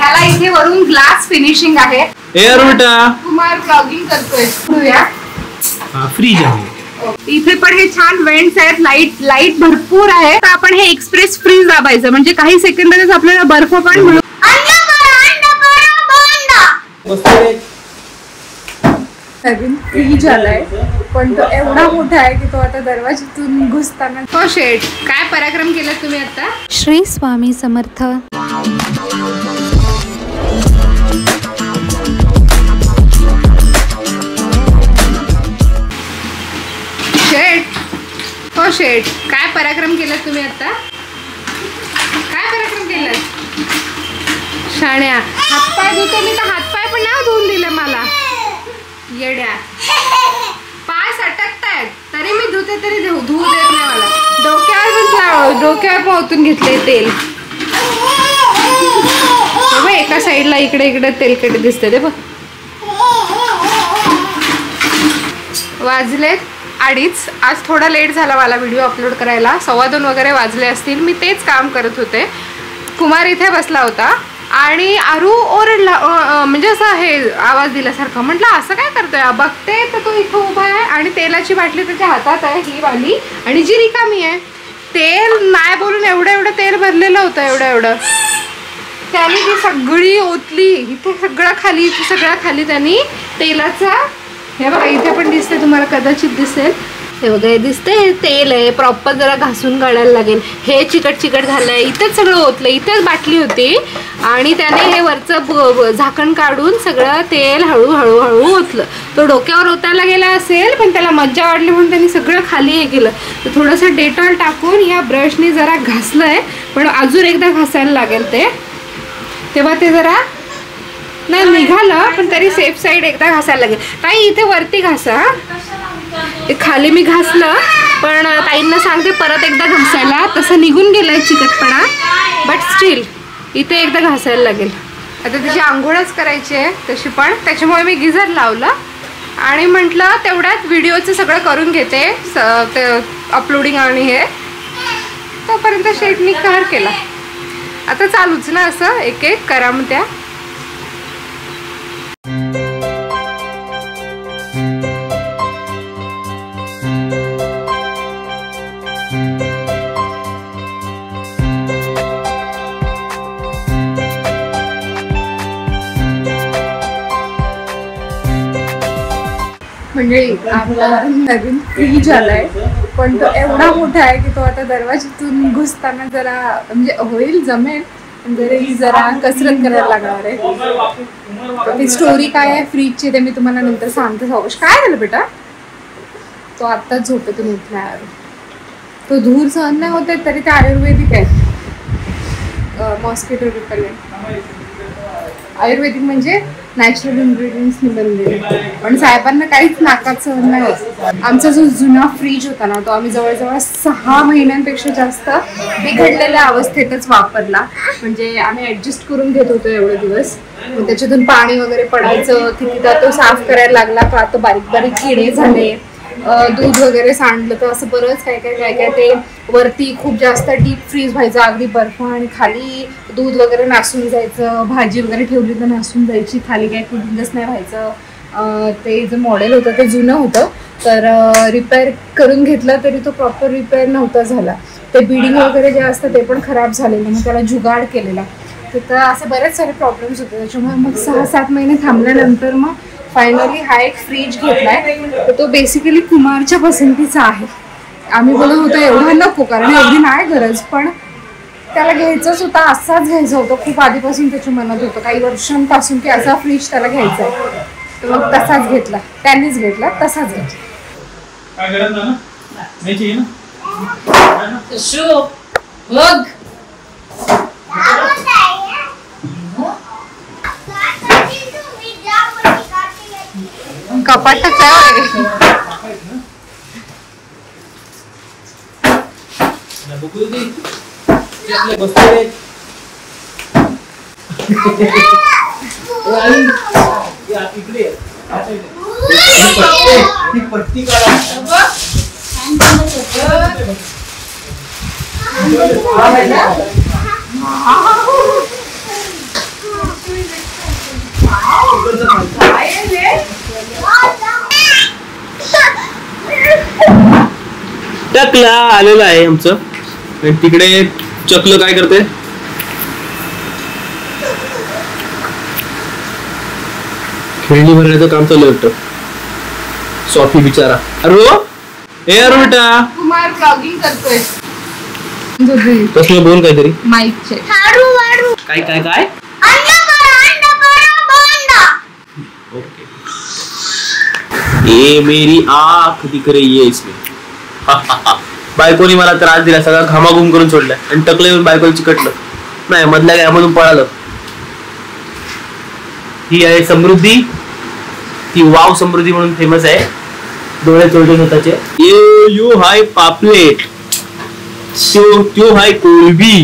ह्याला इथे वरून ग्लास फिनिशिंग आहे. कुमार ब्लॉगिंग करतोय. फ्रीज आहे इथे पण हे छान वेंट्स आहेत. लाईट भरपूर आहे. तर आपण हे एक्सप्रेस फ्रीज दाबायचं म्हणजे काही सेकंदातच आपल्याला बर्फ पण मिळू. नवीन फ्रीज आलाय पण तो एवढा मोठा आहे की तो आता दरवाजातून घुसताना. हो शेठ, काय पराक्रम केला तुम्ही आता. श्री स्वामी समर्थ. हो शेठ, काय पराक्रम केला तुम्ही आता. काय पराक्रम केला शाण्या. हातपाय धुतो मी तर हातपाय पण नाही धुवून दिले मला. येड्या पाय सटकतायत तरी मी धुते तरी धुवू देत नाही मला. डोक्यावर पोहतून घेतले तेल. एका साईडला इकडे तेलकट दिसते ते बघ. वाजलेत 2:30. आज थोडा लेट झाला मला व्हिडिओ अपलोड करायला. 2:15 वगैरे वाजले असतील. मी तेच काम करत होते. कुमार इथे बसला होता आणि आरू ओरडला म्हणजे असं हे आवाज दिल्यासारखं. म्हटलं असं काय करतोय. बघते तर तो इथं उभा आहे आणि तेलाची बाटली त्याच्या हातात आहे ही वाली आणि जी रिकामी आहे. तेल नाही बोलून एवढं तेल भरलेलं होतं एवढं. त्याने ती सगळी ओतली इथे. सगळं खाली त्यांनी तेलाचा. हे बघा इथे पण दिसते तुम्हाला, कदाचित दिसेल. हे बघा दिसते तेल आहे. प्रॉपर जरा घासून काढायला लागेल. हे चिकट झालंय. इथेच सगळं ओतलं. इथेच बाटली होती आणि त्याने हे वरचं झाकण काढून सगळं तेल हळूहळू ओतलं. तो डोक्यावर ओतायला गेला असेल पण त्याला मज्जा वाटली म्हणून त्यांनी सगळं खाली हे केलं. तर थोडंसं डेटॉल टाकून या ब्रशने जरा घासलंय पण अजून एकदा घासायला लागेल ते. तेव्हा ते जरा नाही निघालं पण तरी सेफ साईड एकदा घासायला लागेल. ताई इथे वरती घासा. खाली मी घासलं पण ताईंना सांगते परत एकदा घासायला. तसं निघून गेलाय चिकटपणा बट स्टील इथे एकदा घासायला लागेल. आता त्याची आंघोळच करायची आहे तशी पण. त्याच्यामुळे मी गिझर लावलं आणि म्हटलं तेवढ्यात व्हिडिओचं सगळं करून घेते ते अपलोडिंग आणि हे. तोपर्यंत शेटनी कव्हर केला. आता चालूच ना असं एक करा मग त्या. म्हणजे आपला नवीन फ्रीज आलाय पण तो एवढा मोठा आहे की तो आता दरवाजातून घुसताना जरा म्हणजे होईल जमेल जरा कसरत करायला लागणार आहे. ती स्टोरी काय आहे फ्रीजची ते मी तुम्हाला नंतर सांगते. सावकाश काय झालं बेटा. तो आत्ताच झोपेतून उठला आहे. तो धूर सहन नाही होते तरी ते आयुर्वेदिक आहे. Mosquito repellent. आयुर्वेदिक म्हणजे नॅचरल इन्ग्रेडियंट्सनी बनलेले. पण साहेबांना काहीच नाकात सहन नाही होत. आमचा जो जुना फ्रीज होता ना तो आम्ही जवळजवळ 6 महिन्यांपेक्षा जास्त बिघडलेल्या अवस्थेतच वापरला. म्हणजे आम्ही ॲडजस्ट करून घेत होतो एवढे दिवस. मग त्याच्यातून पाणी वगैरे पडायचं कितीदा तो साफ करायला लागला का. तो बारीक किडे झाले. दूध वगैरे सांडलं तर असं बरंच काय ते वरती खूप जास्त डीप फ्रीज व्हायचं अगदी बर्फ आणि खाली दूध वगैरे नासून जायचं. भाजी वगैरे ठेवली तर नासून जायची. खाली काय कुठूनच नाही व्हायचं. ते जे मॉडेल होतं ते जुनं होतं तर रिपेअर करून घेतलं तरी तो प्रॉपर रिपेअर नव्हता झाला. ते बिडिंग वगैरे जे असतं ते पण खराब झालेलं. मग त्याला जुगाड केलेला. तर असे बरेच सारे प्रॉब्लेम्स होते. त्याच्यामुळे मग 6-7 महिने थांबल्यानंतर मग फायनली हा एक फ्रीज घेतलाय. तर तो बेसिकली कुमारच्या पसंतीचा आहे. आम्ही बोलत होतो एवढा नको कारण एवढी नाही गरज पण त्याला घ्यायचंच होता. असाच घ्यायचा होता. खूप आधीपासून त्याच्या मनात होतं काही वर्षांपासून की असा फ्रीज त्याला घ्यायचा आहे. तर मग तसाच घेतला. त्यांनीच घेतला तसाच घेतला. कपाटच आहे. टकला आलेलं आहे आमचं. आणि तिकडे चकलं काय करते, खेळणी भरण्याचं काम चालू होतं. सॉफी बिचारा. अरे अरे बेटा कुमार ब्लॉगिंग करतोय. कसलं बोल काहीतरी माईकचे काय काय काय. ये मेरी आँख दिख रही है इसमें. बायकोनी मला त्रास दिला, सगळा घामाघूम करून सोडलाय आणि टकलं येऊन बायकोला चिकटलं नाही, मधल्या गायामधून पळालं. ही आहे समृद्धी, ती वाव समृद्धी म्हणून फेमस आहे. डोळे चोळले स्वतःचे. यो हाय पापलेट, त्यो हाय कोळंबी.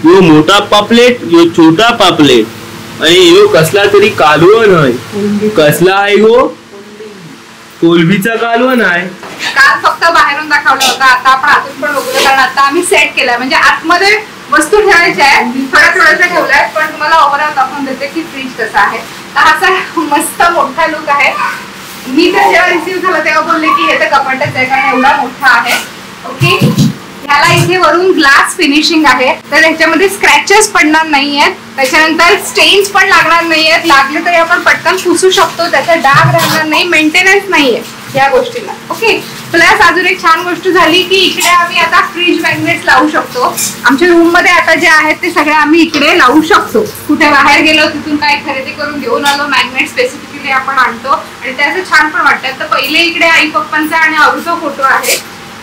यो मोठा पापलेट, यो छोटा पापलेट आणि यो कसला तरी कालवण आहे. कसला आहे यो, कोलंबीचा कालवण आहे. काल फक्त बाहेरून दाखवलं होतं, आता आपण आतून पण बघूया, कारण आता आम्ही सेट केलाय. म्हणजे आतमध्ये वस्तू ठेवायच्या आहेत, थोड्या ठेवल्यात, पण तुम्हाला ओव्हरऑल दाखवून देते की फ्रीज कसा आहे. तर असा मस्त मोठा लुक आहे. मी तर जेव्हा रिसीव्ह झाला तेव्हा बोलले की हे तर कपाटच आहे, कारण एवढा मोठा आहे. ओके, ह्याला इथे वरून ग्लास फिनिशिंग आहे, तर ह्याच्यामध्ये स्क्रॅचेस पडणार नाहीयेत. त्याच्यानंतर स्टेन्स पण लागणार नाहीयेत. लागले तरी आपण पटकन पुसू शकतो, त्याचा डाग राहणार नाही, मेंटेनन्स नाहीये या गोष्टीला. ओके, प्लस अजून एक छान गोष्ट झाली की इकडे आम्ही आता फ्रीज मॅग्नेट्स लावू शकतो. आमच्या रूम मध्ये आता जे आहेत ते सगळे आम्ही इकडे लावू शकतो. कुठे बाहेर गेलो तिथून काय खरेदी करून घेऊन आलो, मॅग्नेट स्पेसिफिकली आपण आणतो आणि ते असं छान पण वाटतं. तर पहिले इकडे आई पप्पांचा आणि आरूचा फोटो आहे.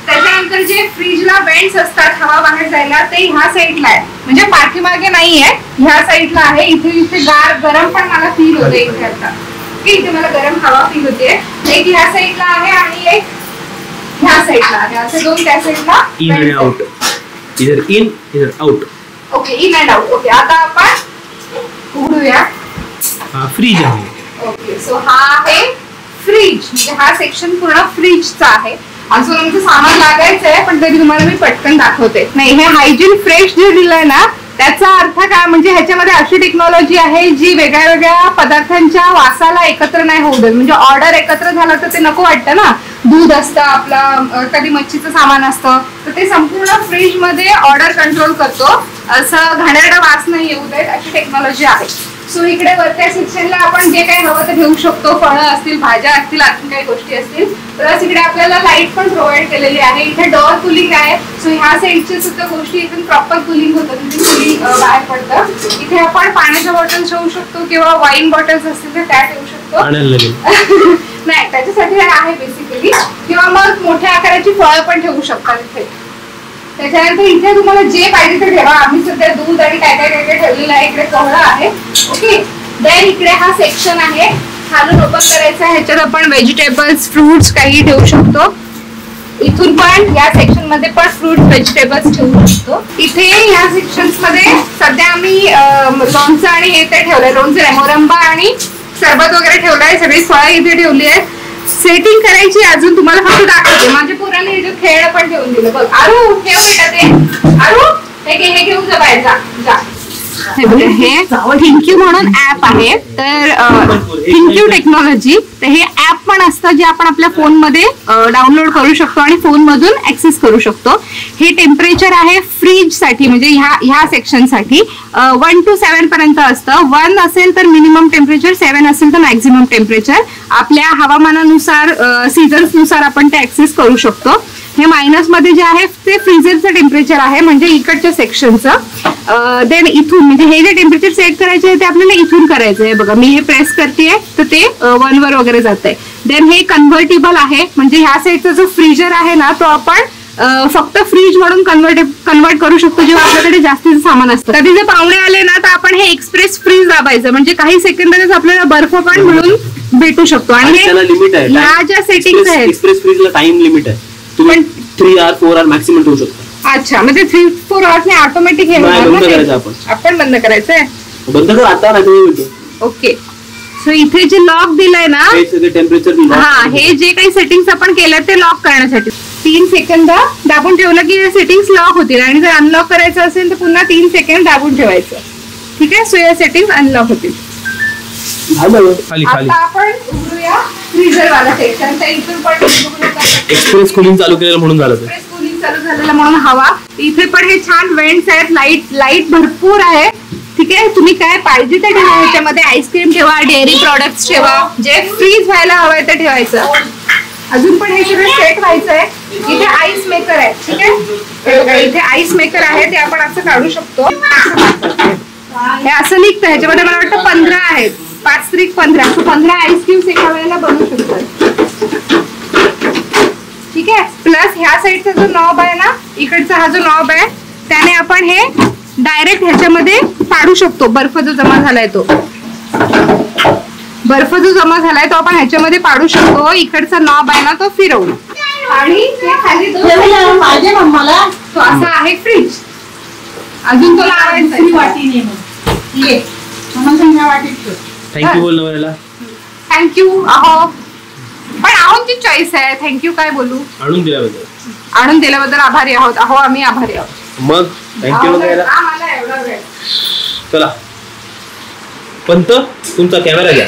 त्याच्यानंतर जे फ्रीजला वेंट्स असतात हवा बाहेर जायला, ते ह्या साईडला आहे, म्हणजे पाठीमागे नाहीये, ह्या साईडला आहे. इथे गार गरम पण मला फील होते इथे आता. इथे मला गरम हवा फील होते. एक ह्या साईडला आहे आणि एक ह्या साईडला आहे. असे दोन त्या साईडला इन अँड आउट, इधर इन इधर out. Okay, in and out. Okay, आता आपण उघडूया. हा फ्रीज आहे. ओके, सो हा आहे फ्रीज, म्हणजे हा सेक्शन पूर्ण फ्रीजचा आहे. अजून आमचं सामान लागायचं आहे, पण तरी तुम्हाला मी पटकन दाखवते. नाही, हे हायजीन फ्रेश जे दिलंय ना, त्याचा अर्थ काय, म्हणजे ह्याच्यामध्ये अशी टेक्नॉलॉजी आहे जी वेगळ्या वेगळ्या पदार्थांच्या वासाला एकत्र नाही होऊ देत. म्हणजे ऑर्डर एकत्र झालं तर ते नको वाटतं ना. दूध असतं आपलं, कधी मच्छीचं सामान असतं, तर ते संपूर्ण फ्रीज मध्ये ऑर्डर कंट्रोल करतो. असं घाणेरडा वास नाही येऊ देत, अशी टेक्नॉलॉजी आहे. सो इकडे वरच्या सेक्शनला आपण जे काही हवं ते घेऊ शकतो. फळं असतील, भाज्या असतील, आणखी काही गोष्टी असतील. प्लस इकडे आपल्याला लाईट पण प्रोव्हाइड केलेली आहे. इथे डोअर कुलिंग आहे. सो ह्या साईडच्या सुद्धा गोष्टी इथून प्रॉपर कुलिंग होतं, तिथे कुलिंग बाहेर पडतं. इथे आपण पाण्याच्या बॉटल्स ठेवू शकतो किंवा वाईन बॉटल्स असतील तर त्या ठेवू शकतो. नाही, त्याच्यासाठी आहे बेसिकली. किंवा मग मोठ्या आकाराची फळं पण ठेवू शकतात इथे. त्याच्यानंतर इथे तुम्हाला जे पाहिजे ते ठेवा. आम्ही सध्या दूध आणि काय काय काय ठेवलेलं आहे. इकडे कवळं आहे. ओके, देन इकडे हा सेक्शन आहे, खालून ओपन करायचा आहे. ह्याच्यात आपण व्हेजिटेबल्स, फ्रुट्स काही ठेवू शकतो. इथून पण या सेक्शन मध्ये पण फ्रूट व्हेजिटेबल्स ठेवू शकतो. इथे या सेक्शन्स मध्ये सध्या आम्ही लोणचं आणि हे ते ठेवलंय. लोणचं, मोरंबा आणि सरबत वगैरे ठेवलंय. सगळी फळं इथे ठेवली आहेत. सेटिंग करायची अजून तुम्हाला फक्त दाखवते. माझ्या पोराने हे खेळ पण ठेवून दिलं बघ. आरू ठेव बेटा ते. आरू हे घेऊन जा बाहेर जा. हे थिंक्यू म्हणून ऍप आहे, तर थिंक्यू टेक्नॉलॉजी. तर हे ऍप पण असतं जे आपण आपल्या फोन मध्ये डाउनलोड करू शकतो आणि फोन मधून ऍक्सेस करू शकतो. हे टेम्परेचर आहे फ्रीज साठी, म्हणजे ह्या सेक्शन साठी 1 to 7 पर्यंत असतं. 1 असेल तर मिनिमम टेम्परेचर, 7 असेल तर मॅक्झिमम टेम्परेचर. आपल्या हवामानानुसार, सीझन्स नुसार आपण ते ऍक्सेस करू शकतो. हे मायनस मध्ये जे आहे ते फ्रीजरचं टेम्परेचर आहे, म्हणजे इकडच्या सेक्शनचं. देन इथून, म्हणजे हे जे टेम्परेचर सेट करायचे आहे ते आपल्याला इथून करायचं आहे. बघा, मी हे प्रेस करते तर ते 1 वर वगैरे जात आहे. देन हे कन्व्हर्टेबल आहे, म्हणजे ह्या साईडचा जो फ्रीजर आहे ना, तो आपण फक्त फ्रीज म्हणून कन्वर्ट करू शकतो जेव्हा आपल्याकडे जास्तीचं सामान असतं. कधी जर पाहुणे आले ना, तर आपण हे एक्सप्रेस फ्रीज दाबायचं, म्हणजे काही सेकंदातच आपल्याला बर्फ पण मिळून भेटू शकतो. आणि ह्या ज्या सेटिंग्स आहेत, एक्सप्रेस फ्रीजला टाइम लिमिट आहे. तुम्ही 3 hour 4 hour मॅक्सिमम ठेवू शकता. अच्छा, म्हणजे 3-4 hours ने ऑटोमॅटिक हे आपण बंद करायचंय. बंद कर आता नाही. ओके, सो इथे जे लॉक दिलंय ना, टेम्परेचर, हा, हे जे काही सेटिंग्स आपण केलं ते लॉक करण्यासाठी 3 सेकंद दाबून ठेवलं की सेटिंग्स लॉक होतील. आणि जर अनलॉक करायचं असेल तर पुन्हा 3 सेकंद दाबून ठेवायचं. ठीक आहे, सो या सेटिंग्स अनलॉक होतील. खाली खाली आता आपण उघडूया फ्रीजर वाला सेक्शन. त्या इथून पण एक्सप्रेस कूलिंग चालू केलेलं म्हणून झालं ते. एक्सप्रेस कूलिंग चालू झालेलं म्हणून हवा. इथे पण हे छान वेंट्स आहेत, लाईट भरपूर आहे. ठीक आहे, तुम्ही काय पाहिजे ते ठेवा. ह्याच्यामध्ये आईस्क्रीम ठेवा, डेअरी प्रोडक्ट्स ठेवा, जे फ्रीज व्हायला हवंय ते ठेवायचं. अजून पण हे सगळं सेट व्हायचं आहे. इथे आईस मेकर आहे. ठीक आहे, इथे आईस मेकर आहे, ते आपण असं काढू शकतो. हे असं निघतं. ह्याच्यामध्ये मला वाटतं 15 आहेत. 5 त्रिक 15. 15 आईस क्यूब्स एका वेळेला बनवू शकतात. ठीक आहे. प्लस ह्या साईडचा जो नॉब आहे ना, इकडचा हा जो नॉब आहे, त्याने आपण हे डायरेक्ट ह्याच्यामध्ये पाडू शकतो. बर्फ जो जमा झालाय तो आपण ह्याच्यामध्ये पाडू शकतो. इकडचा नॉब आहे ना तो फिरवू आणि हे खाली माझ्या मम्माला तो असा आहे फ्रीज. अजून तो लावायचा वाटी नाही मग ये मम्मा वाटीत थँक्यू बोल नवऱ्याला. थँक्यू. अहो पण आहोंची चॉईस आहे. थँक्यू काय बोलू. आणून दिल्याबद्दल आभारी आहोत. अहो आम्ही आभारी आहोत. मग थँक्यू वगैरे. आम्हाला एवढा वेळ. चला पंत तुमचा कॅमेरा घ्या.